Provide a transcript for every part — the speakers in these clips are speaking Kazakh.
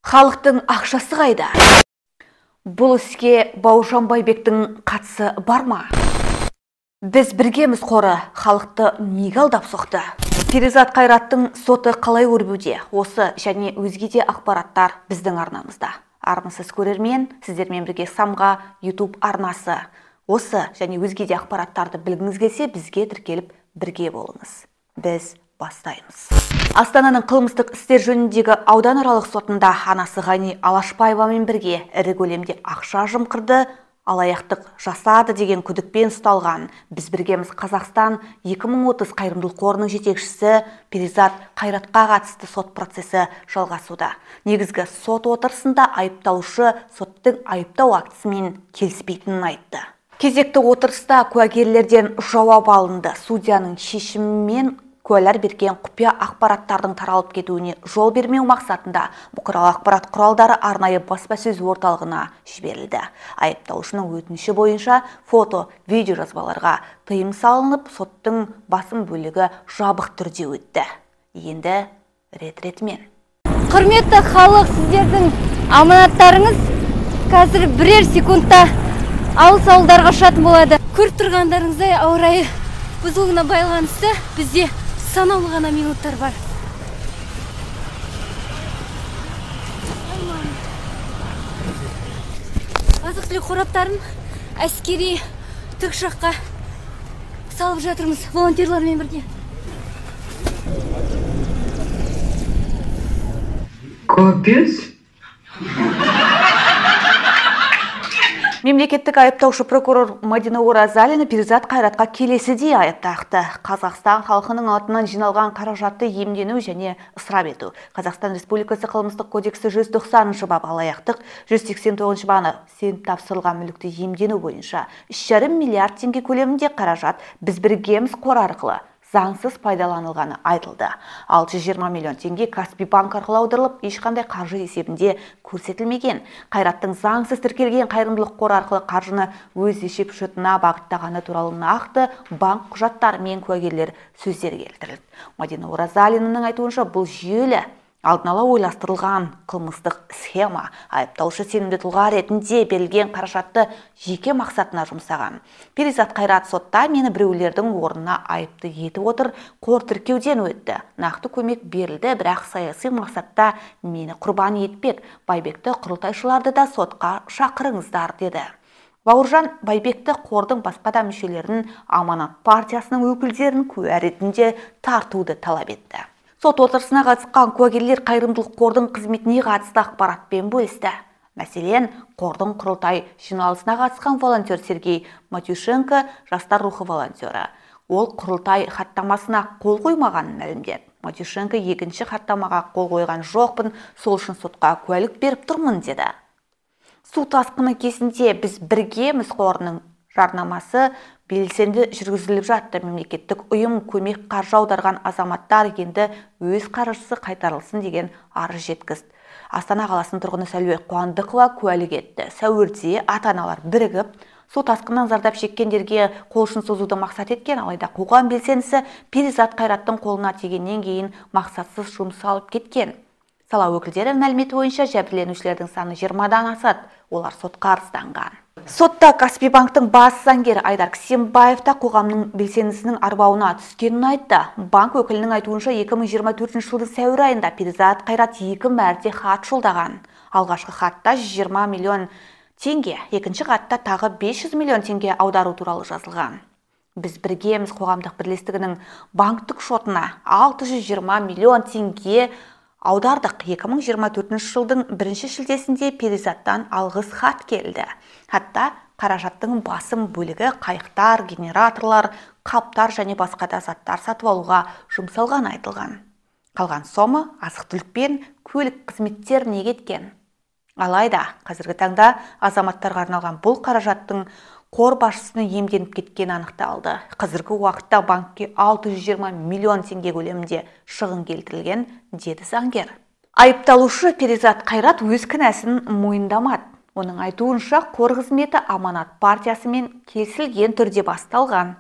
Халықтың ақшасы қайда? Бұл іске Бауыржан Байбектің қатысы бар ма? Біз біргеміз қоры халықты неге алдап соқты? Перизат Қайраттың соты қалай өрбуде? Осы және өзге де ақпараттар біздің арнамызда. Армысыз көрермен, сіздермен бірге Самға YouTube арнасы. Осы және өзге де ақпараттарды білгіңіз келсе, бізге тіркеліп бірге болыңыз. Біз бастаймыз. Астананың қылмыстық істер жөніндегі ауданаралық сотында анасы Ғани Алашбаевамен бірге ірі көлемде ақша жымқырды, алаяқтық жасады деген күдікпен ұсталған Біз біргеміз Қазақстан 2030 қайырымдылық қорының жетекшісі Перизат Қайратқа қатысты сот процесі жалғасуда. Негізгі сот отырысында айыпталушы соттың айыптау актісімен келіспейтінін айтты. Кезекті отырыста куәгерлерден жауап алынды. Судьяның шешімімен куәлар берген құпия ақпараттардың таралып кетуіне жол бермеу мақсатында бұқаралық ақпарат құралдары арнайы баспасөз орталығына жіберілді. Айыпталушының өтініші бойынша фото, видео жазбаларға тыйым салынып, соттың басым бөлігі жабық түрде өтті. Енді рет-ретімен. Құрметті халық, сіздердің аманаттарыңыз қазір бірер секундта алыс ауылдарға ұшатын болады. Көріп тұрғандарыңыздай ауа райы бұзылуына байланысты бізде санаулы ғана минуттар бар. Азық-түлік қораптарын әскери тікұшаққа салып жатырмыз волонтерлармен бірге. Капец. Мемлекеттік айыптаушы прокурор Мадина Оразалина Перизат Қайратқа келесідей айып тақты. Қазақстан халқының атынан жиналған қаражатты иемдену және ысырап ету. Қазақстан Республикасы қылмыстық кодексі 190 бап алаяқтық, 189 бабы сеніп тапсырылған мүлікті иемдену бойынша 3,5 миллиард теңге көлемінде қаражат Біз біргеміз қоры арқылы заңсыз пайдаланылғаны айтылды. 620 миллион теңге Каспий банк арқылы аударылып, ешқандай қаржы есебінде көрсетілмеген. Қайраттың заңсыз тіркелген қайырымдылық қоры арқылы қаржыны өз есеп-шотына бағыттағаны туралы нақты банк құжаттары мен куәгерлер сөздер келтірілді. Мадина Оразалинаның айтуынша бұл жүйелі алдын ала ойластырылған қылмыстық схема. Айыпталушы сенімді тұлға ретінде берілген қаражатты жеке мақсатына жұмсаған. Перизат Қайрат сотта мені біреулердің орнына айыпты етіп отыр, қор тіркеуден өтті. Нақты көмек берілді, бірақ саяси мақсатта мені құрбан етпек. Байбекті құрылтайшыларды да сотқа шақырыңыздар деді. Бауыржан Байбекті қордың басқа да мүшелерін Аманат партиясының өкілдерін куә ретінде тартуды талап етті. Сот отырысына қатысқан куәгерлер қайырымдылық қордың қызметіне қатысты ақпаратпен бөлісті. Мәселен, қордың құрылтай жиналысына қатысқан волонтер Сергей Матюшенко жастар рухы волонтері. Ол құрылтай хаттамасына қол қоймағанын мәлімдеді. Матюшенко екінші хаттамаға қол қойған жоқпын, сол үшін сотқа куәлік беріп тұрмын деді. Су тасқыны кезінде Біз біргеміз қорының жарнамасы белсенді жүргізіліп жатты. Мемлекеттік ұйым көмек қаржы аударған азаматтар енді өз қаржысы қайтарылсын деген арыз жеткізді. Астана қаласының тұрғыны Сәуле Қуандықова куәлік етті. Сәуірде ата-аналар бірігіп, су тасқынынан зардап шеккендерге қол ұшын созуды мақсат еткен, алайда қоғам белсендісі Перизат Қайраттың қолына тигеннен кейін мақсатсыз жұмсалып кеткен. Сала өкілдері мәліметі бойынша жәбірленушілердің саны 20-дан асады. Олар сотқа арызданған. Сотта Каспий банктың бас заңгері Айдар Кісембаев та қоғамның белсендісінің арбауына түскенін айтты. Банк өкілінің айтуынша 2024 жылдың сәуір айында Перизат Қайрат 2 мәрте хат жолдаған. Алғашқы хатта 120 миллион теңге, екінші хатта тағы 500 миллион теңге аудару туралы жазылған. Біз біргеміз қоғамдық бірлестігінің банктық шотына 620 миллион теңге аудардық. 2024 жылдың 1 шілдесінде Перизаттан алғыс хат келді. Хатта қаражаттың басым бөлігі қайықтар, генераторлар, қаптар және басқа да заттар сатып алуға жұмсалған айтылған. Қалған сома азық-түлік пен көлік қызметтеріне кеткен. Алайда қазіргі таңда азаматтарға арналған бұл қаражаттың қор басшысына иемденіп кеткені анықталды. Қазіргі уақытта банкке 620 миллион теңге көлемінде шығын келтірілген, деді заңгер. Айыпталушы Перизат Қайрат өз кінәсін мойындамады. Оның айтуынша қор қызметі Аманат партиясымен келісілген түрде басталған.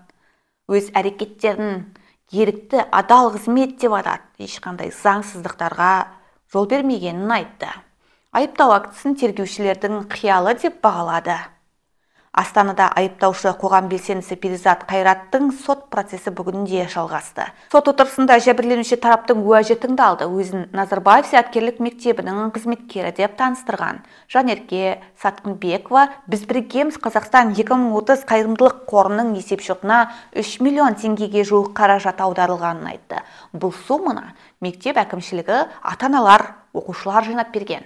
Өз әрекеттерін ерікті адал қызмет деп атады. Ешқандай заңсыздықтарға жол бермегенін айтты. Айыптау актісін тергеушілердің қиялы деп бағалады. Астанада айыптаушы қоғам белсендісі Перизат Қайраттың сот процесі бүгінде жалғасты. Сот отырысында жәбірленуші тараптың уәжі тыңдалды. Өзін Назарбаев зияткерлік мектебінің қызметкері деп таныстырған. Жанерке Сатқынбекова «Біз біргеміз Қазақстан 2030 қайырымдылық қорының есепшотына 3 миллион теңгеге жуық қаражат аударылғанын айтты. Бұл соманы мектеп әкімшілігі ата-аналар, оқушылар жинап берген.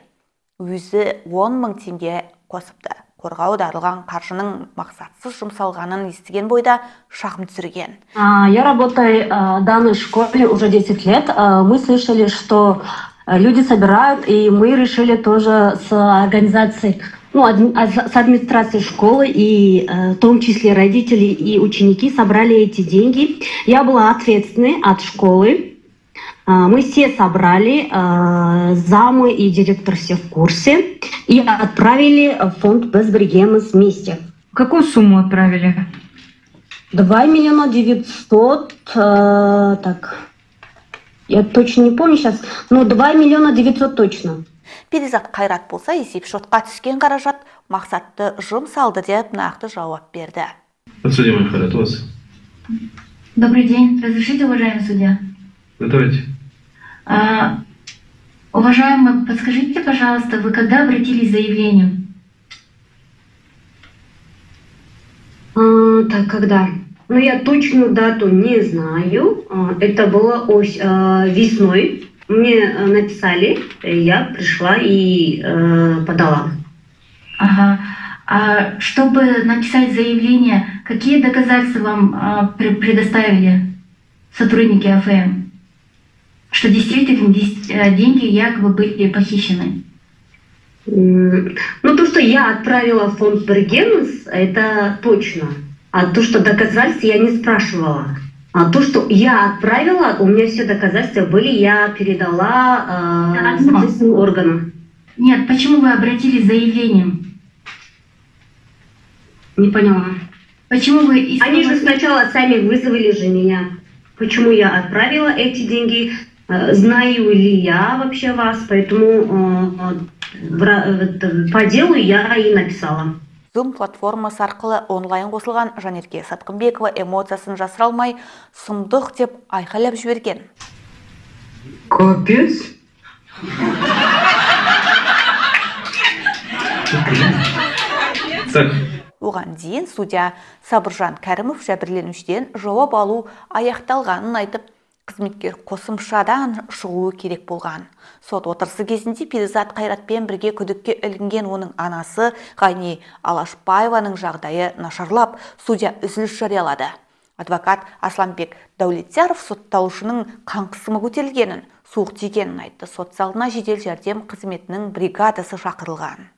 Өзі 10 мың теңге қосыпты. Қорға аударылған қаржының мақсатсыз жұмсалғанын естіген бойда шағым түсірген. Я работаю в данной школе уже 10 лет. Мы слышали, что люди собирают, и мы решили тоже с организацией, с администрацией школы, и в том числе родители и ученики собрали эти деньги. Я была ответственной от школы. Мы все собрали, замы и директор все в курсе, и отправили в фонд «Без біргеміз» вместе. Какую сумму отправили? 2 миллиона 900, так, я точно не помню сейчас, но 2 миллиона 900 точно. Перизат Қайрат болса, есепшотқа түскен қаражат мақсатты жұмсалды деп нақты жауап берді. Подсудимый Қайрат, у вас. Добрый день. Разрешите, уважаемый судья? Давайте. Уважаемый, подскажите, пожалуйста, вы когда обратились с заявлением? Так, когда? Я точную дату не знаю. Это было весной. Мне написали, я пришла и подала. Ага. А чтобы написать заявление, какие доказательства вам предоставили сотрудники АФМ? Что действительно деньги якобы были похищены? То, что я отправила в фонд «Біргеміз», это точно. А то, что доказательств, я не спрашивала. А то, что я отправила, у меня все доказательства были, я передала соответственным органам. Нет, почему вы обратились с заявлением? Не поняла. Почему вы... Они же сначала сами вызвали же меня. Почему я отправила эти деньги? Знаю ли я вообще вас, поэтому по делу я и написала. Zoom платформасы арқылы онлайн қосылған Жанерке Сатқынбекова эмоциясын жасыра алмай, сұмдық деп айқайлап жіберген. Капец. Оған дейін судья Сабыржан Кәрімов жәбірленушіден жауап алу аяқталғанын айтып, қызметкер қосымшадан шығуы керек болған. Сот отырысы кезінде Перизат Қайратпен бірге күдікке ілінген оның анасы Ғайни Алашбаеваның жағдайы нашарлап, судья үзіліс жариялады. Адвокат Асланбек Дәулетияров сотталушының қан қысымы көтерілгенін, суық тигенін айтты. Сот залына жедел жәрдем қызметінің бригадасы шақырылған.